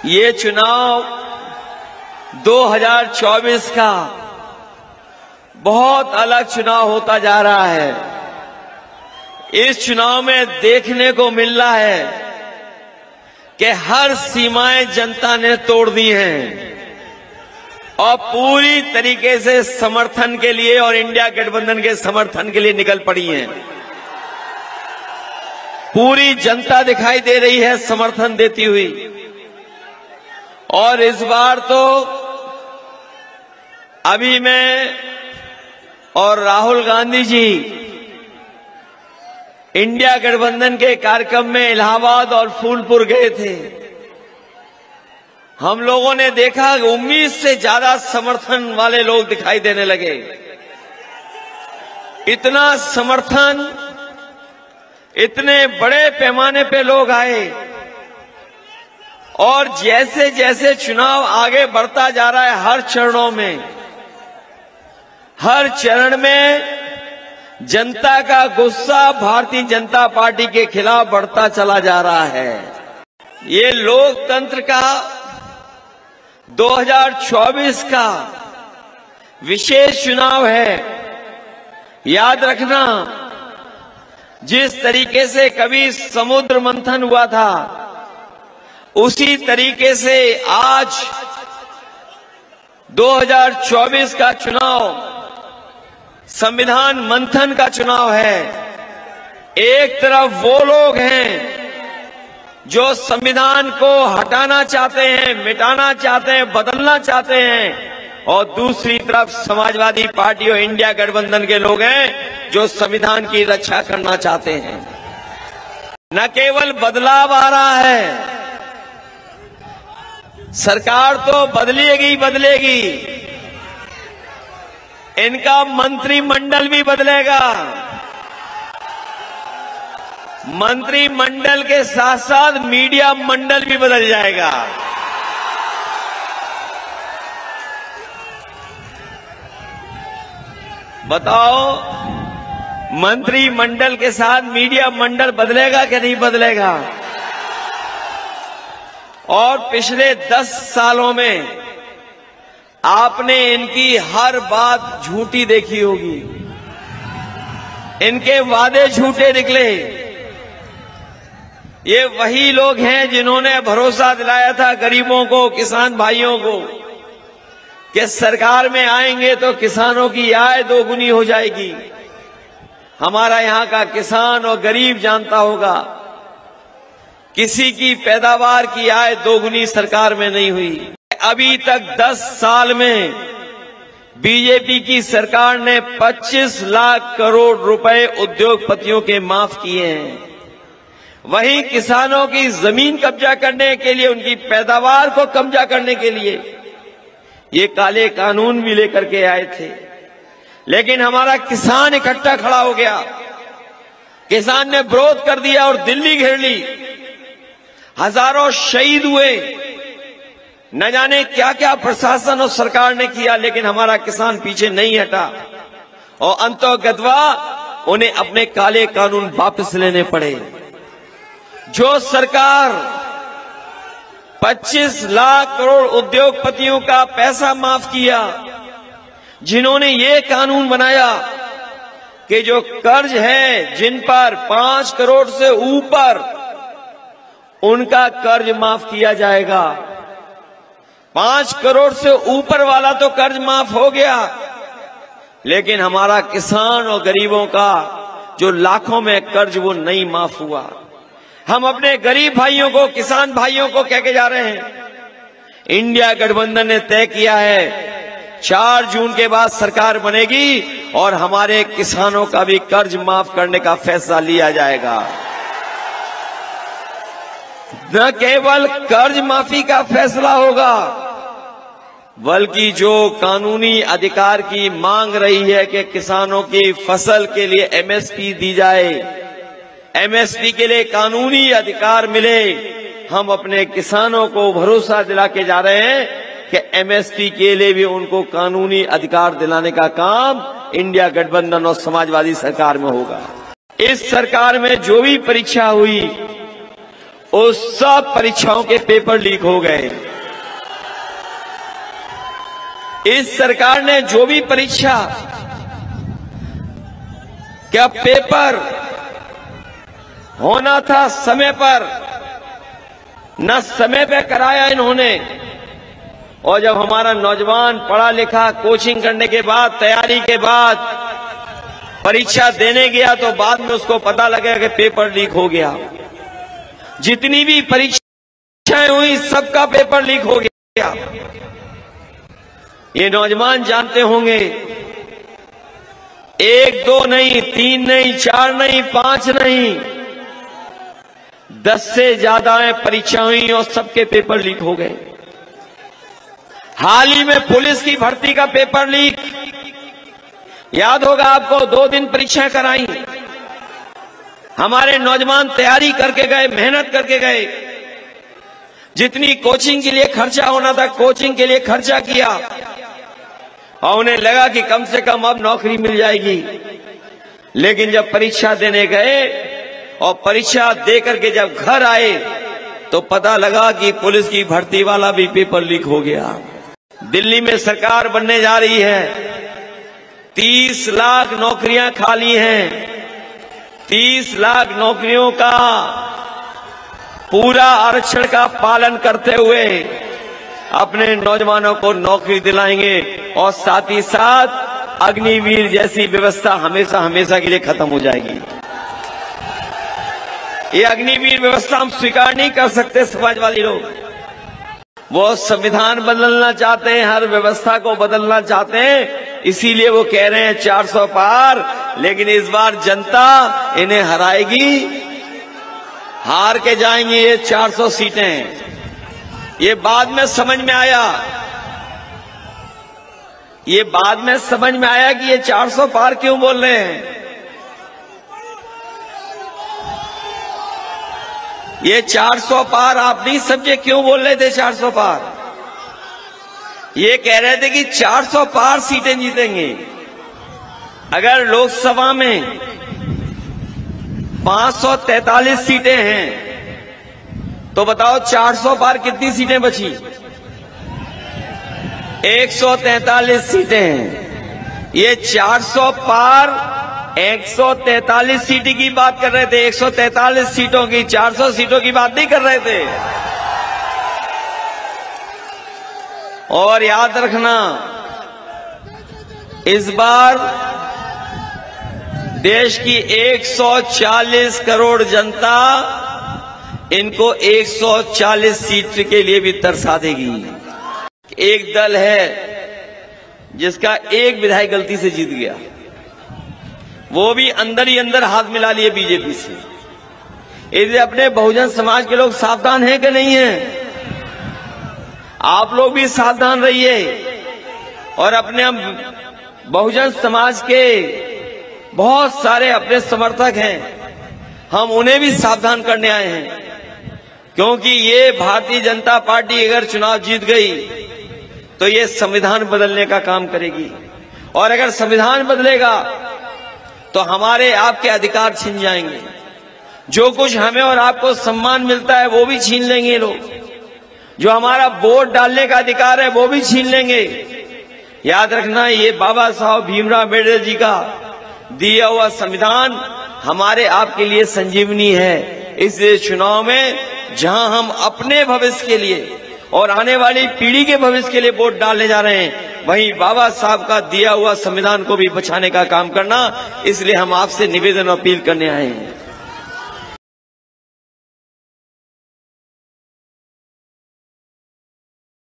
ये चुनाव 2024 का बहुत अलग चुनाव होता जा रहा है। इस चुनाव में देखने को मिल रहा है कि हर सीमाएं जनता ने तोड़ दी हैं और पूरी तरीके से समर्थन के लिए और इंडिया गठबंधन के समर्थन के लिए निकल पड़ी हैं। पूरी जनता दिखाई दे रही है समर्थन देती हुई। और इस बार तो अभी मैं और राहुल गांधी जी इंडिया गठबंधन के कार्यक्रम में इलाहाबाद और फूलपुर गए थे। हम लोगों ने देखा कि उम्मीद से ज्यादा समर्थन वाले लोग दिखाई देने लगे। इतना समर्थन, इतने बड़े पैमाने पे लोग आए और जैसे जैसे चुनाव आगे बढ़ता जा रहा है, हर चरण में जनता का गुस्सा भारतीय जनता पार्टी के खिलाफ बढ़ता चला जा रहा है। ये लोकतंत्र का 2024 का विशेष चुनाव है। याद रखना, जिस तरीके से कभी समुद्र मंथन हुआ था, उसी तरीके से आज 2024 का चुनाव संविधान मंथन का चुनाव है। एक तरफ वो लोग हैं जो संविधान को हटाना चाहते हैं, मिटाना चाहते हैं, बदलना चाहते हैं, और दूसरी तरफ समाजवादी पार्टी और इंडिया गठबंधन के लोग हैं जो संविधान की रक्षा करना चाहते हैं। न केवल बदलाव आ रहा है, सरकार तो बदलेगी, इनका मंत्रिमंडल भी बदलेगा। मंत्रिमंडल के साथ साथ मीडिया मंडल भी बदल जाएगा। बताओ, मंत्रिमंडल के साथ मीडिया मंडल बदलेगा कि नहीं बदलेगा? और पिछले 10 सालों में आपने इनकी हर बात झूठी देखी होगी। इनके वादे झूठे निकले। ये वही लोग हैं जिन्होंने भरोसा दिलाया था गरीबों को, किसान भाइयों को, कि सरकार में आएंगे तो किसानों की आय दोगुनी हो जाएगी। हमारा यहाँ का किसान और गरीब जानता होगा, किसी की पैदावार की आय दोगुनी सरकार में नहीं हुई। अभी तक 10 साल में बीजेपी की सरकार ने 25 लाख करोड़ रुपए उद्योगपतियों के माफ किए हैं। वहीं किसानों की जमीन कब्जा करने के लिए, उनकी पैदावार को कब्जा करने के लिए ये काले कानून भी लेकर के आए थे। लेकिन हमारा किसान इकट्ठा खड़ा हो गया। किसान ने विरोध कर दिया और दिल्ली घेर ली। हजारों शहीद हुए। न जाने क्या क्या प्रशासन और सरकार ने किया, लेकिन हमारा किसान पीछे नहीं हटा और अंततः उन्हें अपने काले कानून वापस लेने पड़े। जो सरकार 25 लाख करोड़ उद्योगपतियों का पैसा माफ किया, जिन्होंने ये कानून बनाया कि जो कर्ज है जिन पर 5 करोड़ से ऊपर, उनका कर्ज माफ किया जाएगा। 5 करोड़ से ऊपर वाला तो कर्ज माफ हो गया, लेकिन हमारा किसान और गरीबों का जो लाखों में कर्ज, वो नहीं माफ हुआ। हम अपने गरीब भाइयों को, किसान भाइयों को कह के जा रहे हैं, इंडिया गठबंधन ने तय किया है 4 जून के बाद सरकार बनेगी और हमारे किसानों का भी कर्ज माफ करने का फैसला लिया जाएगा। न केवल कर्ज माफी का फैसला होगा, बल्कि जो कानूनी अधिकार की मांग रही है कि किसानों की फसल के लिए एमएसपी दी जाए, एमएसपी के लिए कानूनी अधिकार मिले, हम अपने किसानों को भरोसा दिला के जा रहे हैं कि एमएसपी के लिए भी उनको कानूनी अधिकार दिलाने का काम इंडिया गठबंधन और समाजवादी सरकार में होगा। इस सरकार में जो भी परीक्षा हुई, उस सब परीक्षाओं के पेपर लीक हो गए। इस सरकार ने जो भी परीक्षा क्या पेपर होना था समय पर, न समय पे कराया इन्होंने। और जब हमारा नौजवान पढ़ा लिखा कोचिंग करने के बाद, तैयारी के बाद परीक्षा देने गया तो बाद में उसको पता लगा कि पेपर लीक हो गया। जितनी भी परीक्षाएं हुई सबका पेपर लीक हो गया। ये नौजवान जानते होंगे, 1 2 नहीं, 3 नहीं, 4 नहीं, 5 नहीं, 10 से ज्यादा परीक्षा हुई और सबके पेपर लीक हो गए। हाल ही में पुलिस की भर्ती का पेपर लीक, याद होगा आपको, 2 दिन परीक्षाएं कराई। हमारे नौजवान तैयारी करके गए, मेहनत करके गए, जितनी कोचिंग के लिए खर्चा होना था कोचिंग के लिए खर्चा किया और उन्हें लगा कि कम से कम अब नौकरी मिल जाएगी। लेकिन जब परीक्षा देने गए और परीक्षा दे करके जब घर आए तो पता लगा कि पुलिस की भर्ती वाला भी पेपर लीक हो गया। दिल्ली में सरकार बनने जा रही है, 30 लाख नौकरियां खाली हैं। 30 लाख नौकरियों का पूरा आरक्षण का पालन करते हुए अपने नौजवानों को नौकरी दिलाएंगे और साथ ही साथ अग्निवीर जैसी व्यवस्था हमेशा हमेशा के लिए खत्म हो जाएगी। ये अग्निवीर व्यवस्था हम स्वीकार नहीं कर सकते। समाजवादी लोग वो संविधान बदलना चाहते हैं, हर व्यवस्था को बदलना चाहते हैं, इसीलिए वो कह रहे हैं 400 पार। लेकिन इस बार जनता इन्हें हराएगी, हार के जाएंगी ये 400 सीटें। ये बाद में समझ में आया, ये बाद में समझ में आया कि ये 400 पार क्यों बोल रहे हैं। ये 400 पार आप नहीं समझे क्यों बोल रहे थे 400 पार। ये कह रहे थे कि 400 पार सीटें जीतेंगे। अगर लोकसभा में 543 सीटें हैं तो बताओ 400 पार कितनी सीटें बची? 143 सीटें हैं। ये 400 पार 143 सीट की बात कर रहे थे, 143 सीटों की, 400 सीटों की बात नहीं कर रहे थे। और याद रखना, इस बार देश की 140 करोड़ जनता इनको 140 सीट के लिए भी तरसा देगी। एक दल है जिसका एक विधायक गलती से जीत गया, वो भी अंदर ही अंदर हाथ मिला लिए बीजेपी से। इसलिए अपने बहुजन समाज के लोग सावधान हैं कि नहीं हैं? आप लोग भी सावधान रहिए और अपने बहुजन समाज के बहुत सारे अपने समर्थक हैं, हम उन्हें भी सावधान करने आए हैं। क्योंकि ये भारतीय जनता पार्टी अगर चुनाव जीत गई तो ये संविधान बदलने का काम करेगी, और अगर संविधान बदलेगा तो हमारे आपके अधिकार छीन जाएंगे। जो कुछ हमें और आपको सम्मान मिलता है वो भी छीन लेंगे लोग। जो हमारा वोट डालने का अधिकार है वो भी छीन लेंगे। याद रखना, ये बाबा साहब भीमराव अम्बेडकर जी का दिया हुआ संविधान हमारे आपके लिए संजीवनी है। इसलिए चुनाव में जहां हम अपने भविष्य के लिए और आने वाली पीढ़ी के भविष्य के लिए वोट डालने जा रहे हैं, वहीं बाबा साहब का दिया हुआ संविधान को भी बचाने का काम करना। इसलिए हम आपसे निवेदन और अपील करने आए हैं।